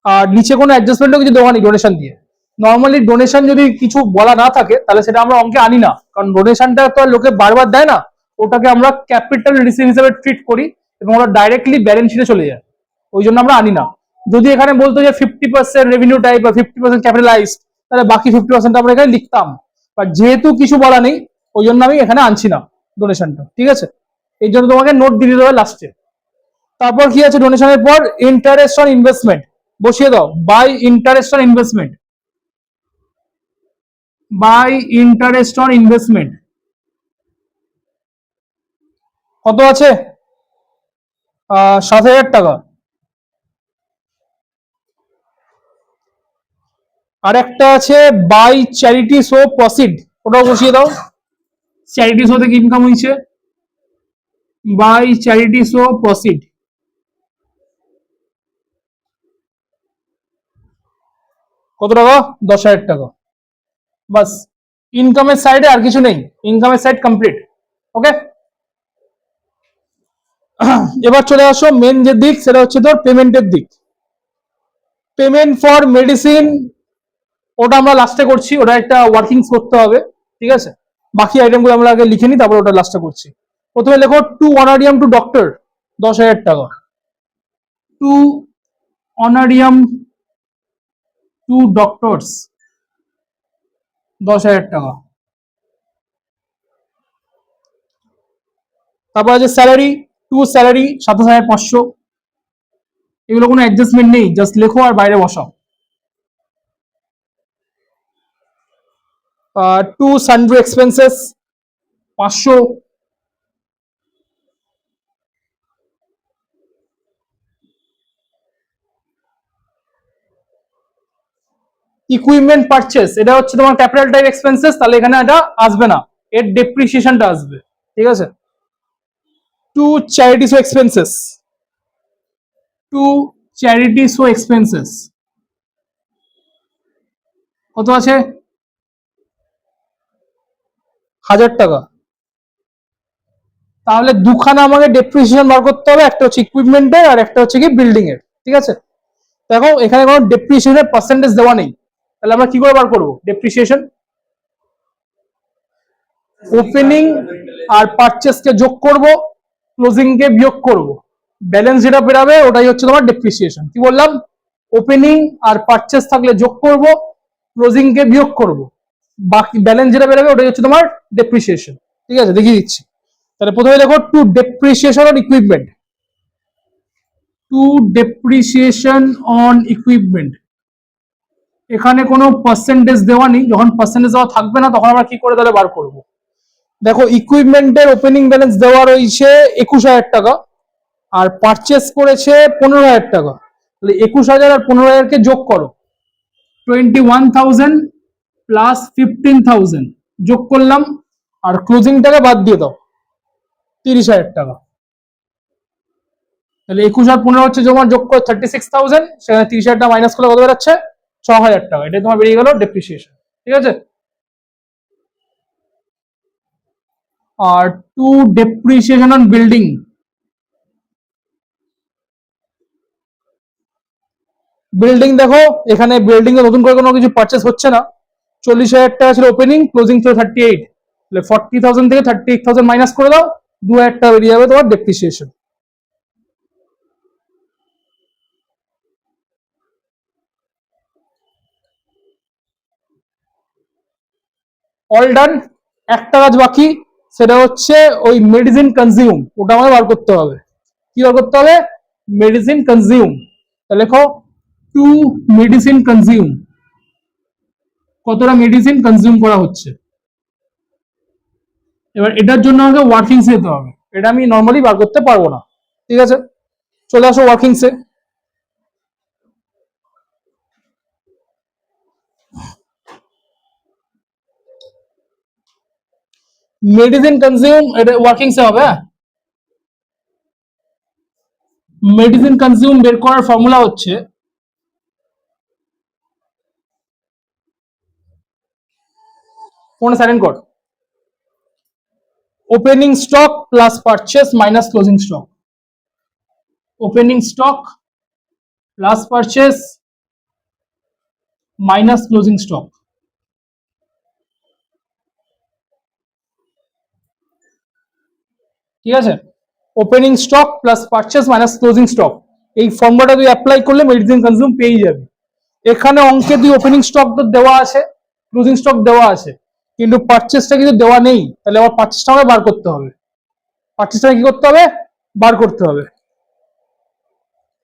আর নিচে কোনো অ্যাডজাস্টমেন্টও কিছু দেওয়া নেই ডোনেশন দিয়ে। নর্মালি ডোনেশন যদি কিছু বলা না থাকে তাহলে সেটা আমরা অঙ্কে আনি না, কারণ ডোনেশনটা তো আর লোকে বারবার দেয় না, ওটাকে আমরা ক্যাপিটাল রিসিভ হিসেবে ট্রিট করি এবং ওটা ডাইরেক্টলি ব্যালেন্স শিটে চলে যায়, ওই জন্য আমরা আনি না। যদি এখানে বলতো যে 50% রেভিনিউ টাইপ বা 50% ক্যাপিটালাইজড, তাহলে বাকি 50% আমরা এখানে লিখতাম, বাট যেহেতু কিছু বলা নেই ওই জন্য আমি এখানে আনছি না ডোনেশনটা, ঠিক আছে? এই জন্য তোমাকে নোট দিয়ে দিতে হবে লাস্টে। তারপর কি আছে ডোনেশনের পর? ইন্টারেস্ট অন ইনভেস্টমেন্ট বসিয়ে দাও, by interest on investment, by interest on investment কত আছে? 7,000 টাকা। আর একটা আছে বাই চ্যারিটি শো প্রসিড, ওটাও বসিয়ে দাও। চ্যারিটি শো থেকে ইনকাম হয়েছে, বাই চ্যারিটি শো প্রসিড কত টাকা? 10,000 টাকা। বাস, ইনকামের সাইডে আর কিছু নেই, ইনকামের সাইড কমপ্লিট। ওকে, এবার চলে আসো মেন যে দিক, সেটা হচ্ছে তোর পেমেন্টের দিক। পেমেন্ট ফর মেডিসিন ওটা আমরা লাস্টে করছি, ওটা একটা ওয়ার্কিংস করতে হবে, ঠিক আছে? বাকি আইটেমগুলো আমরা আগে লিখে নিই, তারপর ওটা লাস্টে করছি। প্রথমে লেখো টু অনারিয়াম টু ডক্টর, 10,000 টাকা। টু অনারিয়াম টু ডক্টরস, 10,000 টাকা। তারপর আছে স্যালারি, টু স্যালারি 27,500। এগুলো কোনো অ্যাডজাস্টমেন্ট নেই, জাস্ট লেখো আর বাইরে বসাও। To sundry expenses, 500। Equipment purchase, এটা হচ্ছে তোমার ক্যাপিটাল টাইপ এক্সপেন্সেস, তাহলে এখানে এটা আসবে না, এর ডেপ্রিসিয়েশনটা আসবে, ঠিক আছে? To charity show expenses, to charity show expenses কত আছে? 1,000 টাকা। তাহলে দুখানা আমাকে ডেপ্রিসিয়েশন বার করতে হবে, একটা হচ্ছে ইকুইপমেন্টের আর একটা হচ্ছে কি বিল্ডিং এর, ঠিক আছে? দেখো এখানে কোনো ডেপ্রিসিয়েশনের পার্সেন্টেজ দেওয়া নেই, তাহলে আমরা কি করে বার করবো ডেপ্রিসিয়েশন? ওপেনিং আর পারচেস কে যোগ করব, ক্লোজিং কে বিয়োগ করব, ব্যালেন্স যেটা বেরাবে ওটাই হচ্ছে তোমার ডেপ্রিসিয়েশন। কি বললাম? ওপেনিং আর পারচেস থাকলে যোগ করব, ক্লোজিং কে বিয়োগ করব, বাকি ব্যালেন্স যেটা বেরাবে ওটাই হচ্ছে তোমার ডেপ্রিসিয়েশন, ঠিক আছে? দেখিয়ে দিচ্ছি। তাহলে প্রথমে দেখো to depreciation on equipment, to depreciation on equipment, এখানে কোনো পার্সেন্টেজ দেওয়া নেই, যখন পার্সেন্টেজ দেওয়া থাকবে না তখন আমরা কি করে তাহলে বার করব? দেখো ইকুইপমেন্টের ওপেনিং ব্যালেন্স দেওয়া রয়েছে 21,000 টাকা, আর পারচেস করেছে 15,000 টাকা, তাহলে 21,000 আর 15,000 কে যোগ করো, 21,000 প্লাস 15,000 যোগ করলাম, আর ক্লোজিংটাকে বাদ দিয়ে দাও, 30,000 টাকা। তাহলে 21 আর 15 হচ্ছে তোমার যোগ করে 36,000, সেখানে 30,000 মাইনাস করলে কত বেরোচ্ছে? 6,000 টাকা। এটাই তোমার বেরিয়ে গেল ডেপ্রিসিয়েশন, ঠিক আছে? আর to depreciation on building, building দেখো এখানে বিল্ডিং এ নতুন করে কোনো কিছু পারচেস হচ্ছে না, 40,000 টাকা ছিল ওপেনিং, ক্লোজিং ছিল 38, তাহলে 40,000 থেকে 38,000 মাইনাস করে দাও, 2,000 টাকা বেরিয়ে যাবে তোমার ডেপ্রিসিয়েশন। All done. একটা কাজ বাকি, সেটা হচ্ছে ওই মেডিসিন কনজিউম, ওটা আমাদের বার করতে হবে। কি বার করতে হবে? Medicine consume. তাহলে লেখো টু মেডিসিন কনজিউম, কতটা মেডিসিন কনজিউম করা হচ্ছে। এবার এটার জন্য আমাকে ওয়ার্কিংস যেতে হবে, এটা আমি নর্মালি বার করতে পারবো না, ঠিক আছে? চলে আসো ওয়ার্কিংসে। মেডিসিন কনজিউম এটা ওয়ার্কিংসে হবে। মেডিসিন কনজিউম বের করার ফর্মুলা হচ্ছে ফোনে সাইলেন্ট কর, opening stock plus purchase minus closing stock, opening stock plus purchase minus closing stock, ঠিক আছে? Opening stock plus purchase minus closing stock, এই ফর্মুলাটা তুই অ্যাপ্লাই করলে মেডিসিন কনজিউম পেয়ে যাবি। এখানে অঙ্কে তুই ওপেনিং স্টক তো দেওয়া আছে, ক্লোজিং স্টক দেওয়া আছে, কিন্তু পারচেসটা কিন্তু দেওয়া নেই। তাহলে আবার পারচেসটা আমাকে বার করতে হবে। পারচেসটা কি করতে হবে? বার করতে হবে।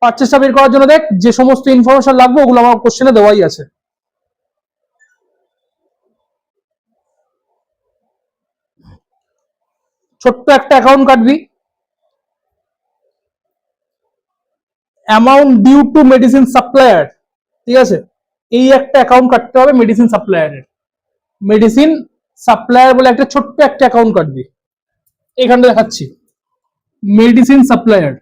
পারচেসটা বের করার জন্য দেখ যে সমস্ত ইনফরমেশন লাগবে ওগুলো আমার কোশ্চেনে দেওয়াই আছে। ছোট্ট একটা অ্যাকাউন্ট কাটবি, amount due to medicine supplier, ঠিক আছে? এই একটা অ্যাকাউন্ট কাটতে হবে মেডিসিন সাপ্লায়ারের। মেডিসিন সাপ্লায়ার বলে একটা ছোট্ট একটা অ্যাকাউন্ট কাটবি। এখানটা দেখাচ্ছি, মেডিসিন সাপ্লায়ার।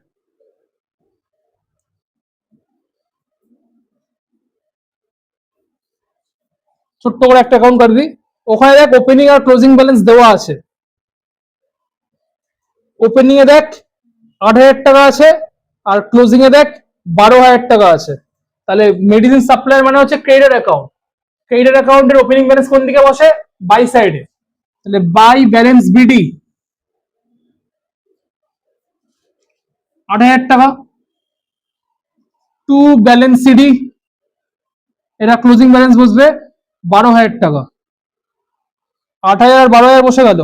ছোট্ট করে একটা অ্যাকাউন্ট কাটবি। ওখানে দেখ ওপেনিং আর ক্লোজিং ব্যালেন্স দেওয়া আছে। ওপেনিং এ দেখ 8,000 টাকা আছে, আর ক্লোজিং এ দেখ 12,000 টাকা আছে। তাহলে মেডিসিন সাপ্লায়ার মানে হচ্ছে ক্রেডিট অ্যাকাউন্ট। ক্রেডিট অ্যাকাউন্টের ওপেনিং ব্যালেন্স কোন দিকে বসে? বাই সাইডে। তাহলে বাই ব্যালেন্স বিডি 8,000 টাকা, টু ব্যালেন্স সিডি এরা ক্লোজিং ব্যালেন্স বসবে 12,000 টাকা। 8,000 আর 12,000 বসে গেল।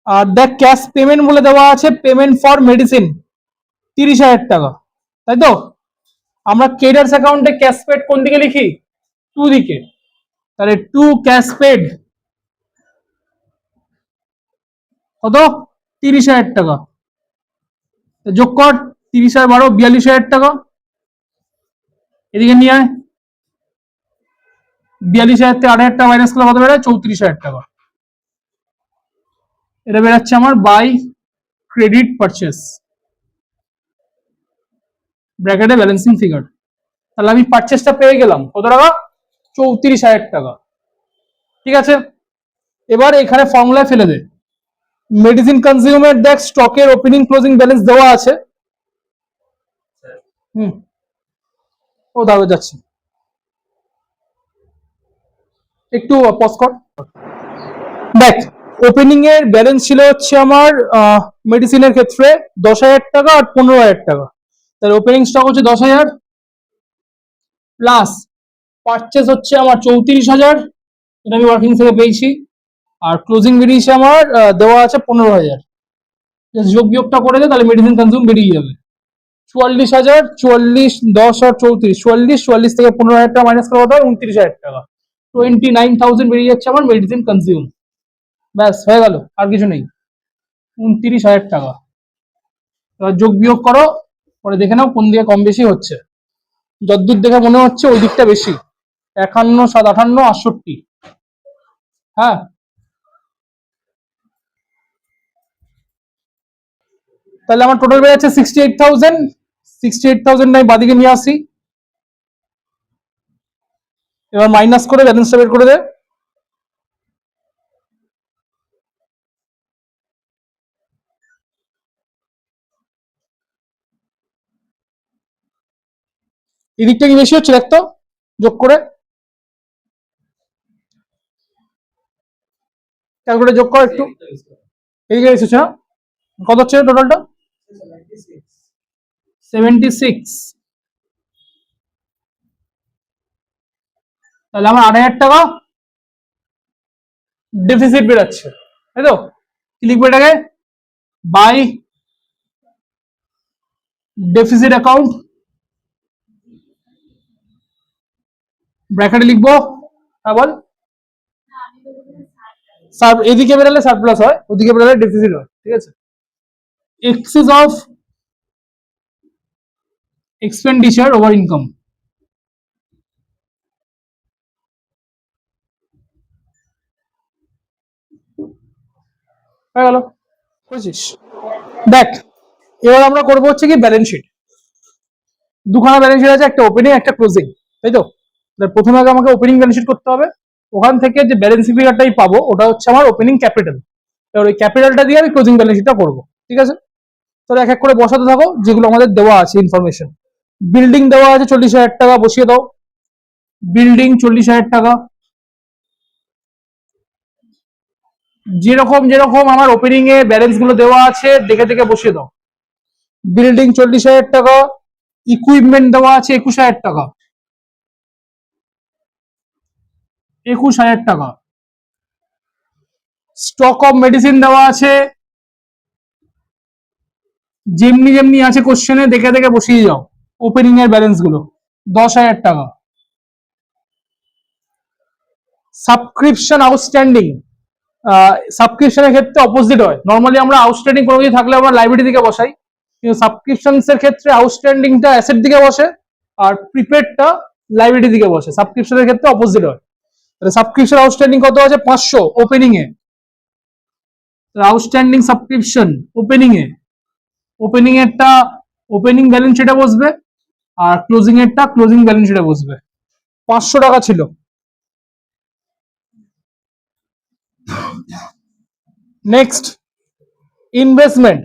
আর দেখ ক্যাশ পেমেন্ট বলে দেওয়া আছে, পেমেন্ট ফর মেডিসিন 30,000 টাকা, তাই তো? আমরা ক্রেডিটার্স অ্যাকাউন্টে ক্যাশ পেড কোন দিকে লিখি? টু দিকে। তাহলে টু ক্যাশ পেড কত? 30,000 টাকা। যোগ কর, 30 আর 12 42,000 টাকা। এদিকে নিয়ে আয়, 42,000 থেকে 8,000 টাকা মাইনাস করলে কত বেরোয়? 34,000 টাকা। এটা বেরোচ্ছে আমার বাই ক্রেডিট পারচেস, ব্র্যাকেটে ব্যালেন্সিং ফিগার। তাহলে আমি পারচেসটা পেয়ে গেলাম কত টাকা? 34,000 টাকা। ঠিক আছে, এবার এখানে ফর্মুলায় ফেলে দে। মেডিসিন কনজিউমের দেখ স্টকের ওপেনিং ক্লোজিং ব্যালেন্স দেওয়া আছে। হুম, ও দাঁড়িয়ে যাচ্ছে, একটু পজ কর। দেখ ওপেনিং এর ব্যালেন্স ছিল হচ্ছে আমার মেডিসিনের ক্ষেত্রে 10,000 টাকা আর 15,000 টাকা। তাহলে ওপেনিং স্টক হচ্ছে 10,000 প্লাস পারচেস হচ্ছে আমার 34,000, এটা আমি ওয়ার্কিং থেকে পেয়েছি। আর ক্লোজিং বেরিয়েছে আমার দেওয়া আছে 15,000। যোগ বিয়োগটা করে দে, তাহলে মেডিসিন কনজিউম বেরিয়ে যাবে 44,000। 44, 10 আর 34, 44। 44 থেকে 15,000 টাকা মাইনাস করা হতো 29,000 টাকা। 29,000 বেরিয়ে যাচ্ছে আমার মেডিসিন কনজিউম। ব্যাস হয়ে গেল, আর কিছু নেই। 29,000 টাকা। এবার যোগ বিয়োগ করো, পরে দেখে নাও কোন দিকে কম বেশি হচ্ছে। যতদূর দেখে মনে হচ্ছে ওই দিকটা বেশি, 51, 7, 58, 68। হ্যাঁ, তাহলে আমার টোটাল বেড়ে যাচ্ছে 68,000। 68,000 নাই বাদিকে নিয়ে আসি। এবার মাইনাস করে ব্যালেন্সটা বের করে দে। এদিকটা কি বেশি হচ্ছে দেখ তো, যোগ করে ক্যালকুলেটর যোগ কর একটু। এদিকে বেশি হচ্ছে না? কত হচ্ছে টোটালটা? 76। তাহলে আমার 8,000 টাকা ডেফিসিট বেরোচ্ছে, তাই তো? কি লিখবো এটাকে? বাই ডেফিসিট অ্যাকাউন্ট, ব্র্যাকেটে লিখবো। হ্যাঁ বল। এদিকে বেরোলে সারপ্লাস হয়, ওদিকে বেরোলে ডেফিসিট হয়, ঠিক আছে? Access of expenditure over income. হয়ে গেল, বুঝছিস? দেখ এবার আমরা করবো হচ্ছে কি ব্যালেন্স শিট। দুখানা ব্যালেন্স শিট আছে, একটা ওপেনিং একটা ক্লোজিং, তাই তো? প্রথমে আগে আমাকে ওপেনিং ব্যালেন্স শিট করতে হবে। ওখান থেকে যে ব্যালেন্স ফিগারটাই পাবো ওটা হচ্ছে আমার ওপেনিং ক্যাপিটাল। এবার ওই ক্যাপিটালটা দিয়ে আমি ক্লোজিং ব্যালেন্স শিটটা করবো, ঠিক আছে? তাহলে এক এক করে বসাতে থাকো যেগুলো আমাদের দেওয়া আছে ইনফরমেশন। বিল্ডিং দেওয়া আছে 40,000 টাকা, বসিয়ে দাও। বিল্ডিং 40,000 টাকা। যেরকম যেরকম আমার ওপেনিং এ ব্যালেন্স গুলো দেওয়া আছে দেখে দেখে বসিয়ে দাও। বিল্ডিং 40,000 টাকা, ইকুইপমেন্ট দেওয়া আছে 21,000 টাকা, 21,000 টাকা। স্টক অফ মেডিসিন দেওয়া আছে, যেমনি যেমনি আছে কোশ্চেনে দেখে দেখে বসিয়ে যাও ওপেনিং এর ব্যালেন্স গুলো। 10,000 টাকা। সাবস্ক্রিপশন আউটস্ট্যান্ডিং, সাবস্ক্রিপশনের ক্ষেত্রে অপোজিট হয়। নর্মালি আমরা আউটস্ট্যান্ডিং কোনো কিছু থাকলে আমরা লাইবিলিটি দিকে বসাই, কিন্তু সাবস্ক্রিপশনস এর ক্ষেত্রে আউটস্ট্যান্ডিংটা অ্যাসেট দিকে বসে আর প্রিপেডটা লাইবিলিটি দিকে বসে। সাবস্ক্রিপশনের ক্ষেত্রে অপোজিট হয়। তাহলে সাবস্ক্রিপশন আউটস্ট্যান্ডিং কত আছে? 500 ওপেনিং এ। আউটস্ট্যান্ডিং সাবস্ক্রিপশন ওপেনিং এরটা ওপেনিং ব্যালেন্স শিটে বসবে, আর ক্লোজিং এরটা ক্লোজিং ব্যালেন্স শিটে বসবে। 500 টাকা ছিল। Next, investment.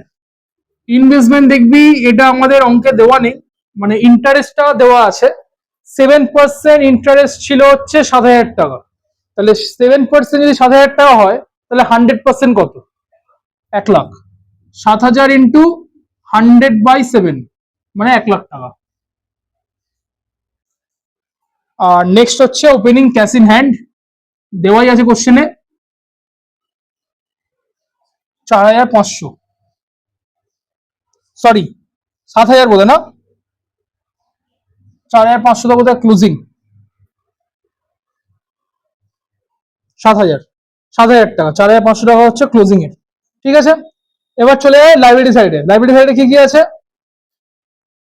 ইনভেস্টমেন্ট দেখবি এটা আমাদের অঙ্কে দেওয়া নেই, মানে ইন্টারেস্টটা দেওয়া আছে। 7% ইন্টারেস্ট ছিল হচ্ছে 7,000 টাকা। তাহলে 7% যদি 7,000 টাকা হয়, তাহলে 100% কত? 1,00,000। 7,000 ইন্টু 100/7 মানে 1,00,000 টাকা। আর নেক্সট হচ্ছে ওপেনিং ক্যাশ ইন হ্যান্ড, দেওয়াই আছে কোশ্চেনে 4,500, সরি 7,000 বলে না, 4,500 টা বোধহয় ক্লোজিং। 7,000, 7,000 টাকা, 4,500 টাকা হচ্ছে ক্লোজিং এর। ঠিক আছে, এবার চলে যায় লাইবিলিটি সাইডে। লাইবিলিটি সাইডে কি কি আছে?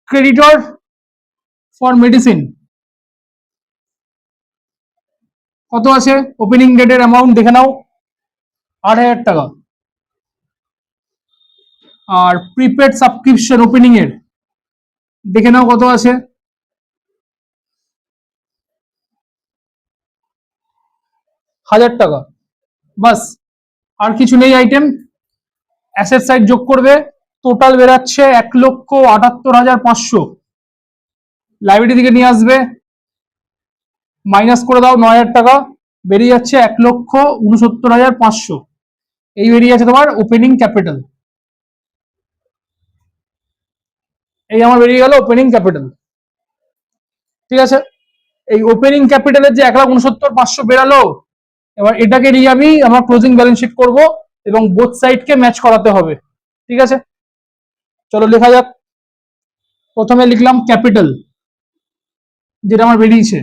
ক্রেডিটর ফর মেডিসিন কত আছে? ওপেনিং ডেটের অ্যামাউন্ট দেখে নাও, 8,000 টাকা। আর প্রিপেড সাবস্ক্রিপশন ওপেনিং এর দেখে নাও কত আছে, 1,000 টাকা। বাস, আর কিছু নেই আইটেম। অ্যাসেট সাইড যোগ করবে, টোটাল বেরাচ্ছে 1,78,500। লাইবিলিটি দিকে নিয়ে আসবে, মাইনাস করে দাও 9,000 টাকা, বেরিয়ে যাচ্ছে 1,69,500। এই বেরিয়ে আছে তোমার ওপেনিং ক্যাপিটাল। এই আমার বেরিয়ে গেল ওপেনিং ক্যাপিটাল। ঠিক আছে, এই ওপেনিং ক্যাপিটালের যে 1,69,500 বেরালো, এবার এটাকে নিয়ে আমি আমার ক্লোজিং ব্যালেন্স শিট করব এবং বোথ সাইডকে ম্যাচ করাতে হবে। ঠিক আছে, চলো লেখা যাক। প্রথমে লিখলাম ক্যাপিটাল, যেটা আমার বেরিয়েছে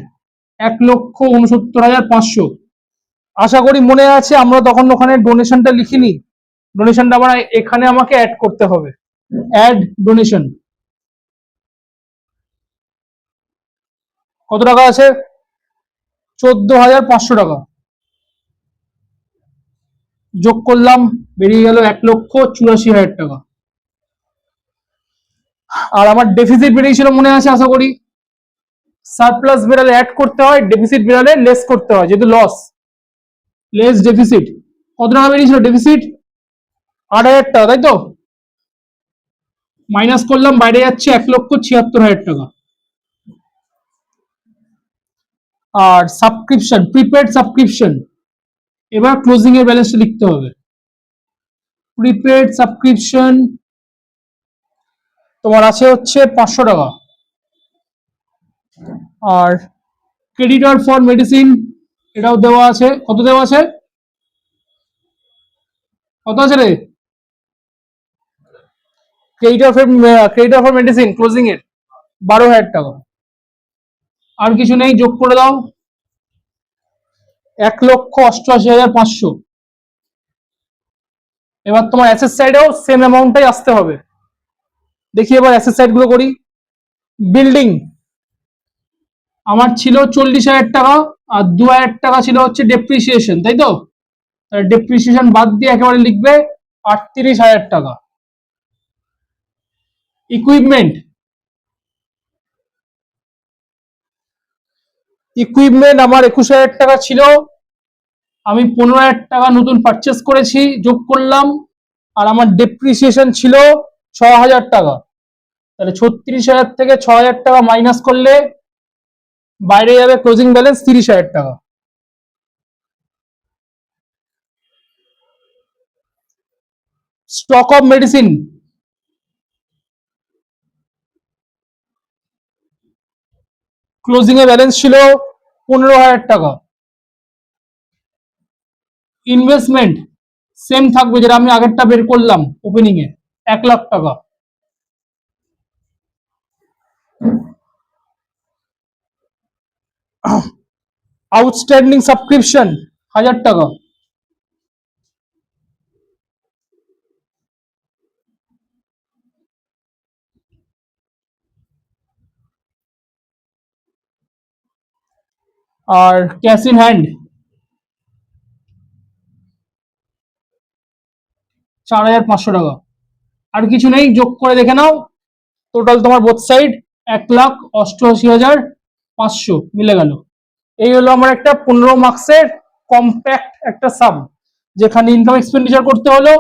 1,69,500। আশা করি মনে আছে, আমরা তখন ওখানে ডোনেশনটা লিখিনি, ডোনেশনটা আবার এখানে আমাকে অ্যাড করতে হবে। অ্যাড ডোনেশন কত টাকা আছে? 14,500 টাকা। যোগ করলাম, বেরিয়ে গেল 1,84,000 টাকা। আর আমার ডেফিসিট বেরিয়েছিল মনে আছে আশা করি, সারপ্লাস বেরালে অ্যাড করতে হয়, ডেফিসিট বেরালে লেস করতে হয়, যেহেতু লস, লেস ডেফিসিট। কত টাকা বেরিয়েছিল ডেফিসিট? 8,000 টাকা, তাই তো? মাইনাস করলাম, বাইরে যাচ্ছে 1,76,000 টাকা। আর সাবস্ক্রিপশন, প্রিপেড সাবস্ক্রিপশন, এবার ক্লোজিং এর ব্যালেন্সটা লিখতে হবে। প্রিপেড সাবস্ক্রিপশন তোমার আছে হচ্ছে 500 টাকা। আর ক্রেডিটর ফর মেডিসিন এটাও দেওয়া আছে, কত দেওয়া আছে? কত আছে রে? ক্রেডিটর ফর মেডিসিন ক্লোজিং এর 12,000 টাকা। আর কিছু নেই, যোগ করে দাও, 1,88,500। এবার তোমার অ্যাসেট সাইডেও সেম অ্যামাউন্টটাই আসতে হবে। দেখি এবার অ্যাসেট সাইড গুলো করি। বিল্ডিং আমার ছিল 40,000 টাকা, আর 2,000 টাকা ছিল হচ্ছে ডেপ্রিসিয়েশন, তাই তো? ডেপ্রিসিয়েশন বাদ দিয়ে একেবারে লিখবে 38,000 টাকা। ইকুইপমেন্ট, ইকুইপমেন্ট আমার 21,000 টাকা ছিল, আমি 15,000 টাকা নতুন পারচেস করেছি, যোগ করলাম। আর আমার ডেপ্রিসিয়েশন ছিল 6,000 টাকা। তাহলে 36,000 থেকে 6,000 টাকা মাইনাস করলে বাইরে যাবে ক্লোজিং ব্যালেন্স 30,000 টাকা। Stock of medicine closing A balance ছিল 15,000 টাকা। ইনভেস্টমেন্ট সেম থাকবে, যেটা আমি আগেরটা বের করলাম ওপেনিং এ, 1,00,000 টাকা। আউটস্ট্যান্ডিং সাবস্ক্রিপশন 1,000 টাকা। আর ক্যাশ ইন হ্যান্ড 4,500 টাকা। আর কিছু নেই, যোগ করে দেখে নাও। টোটাল তোমার বোথ সাইড 1,88,500 মিলে গেল। এই হলো আমার একটা 15 মার্কসের কম্প্যাক্ট একটা সাম, যেখানে ইনকাম এক্সপেন্ডিচার করতে হলো,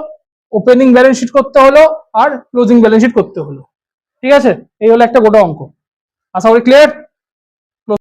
ওপেনিং ব্যালেন্স শিট করতে হলো, আর ক্লোজিং ব্যালেন্স শিট করতে হলো। ঠিক আছে, এই হলো একটা গোটা অঙ্ক। আশা করি ক্লিয়ার।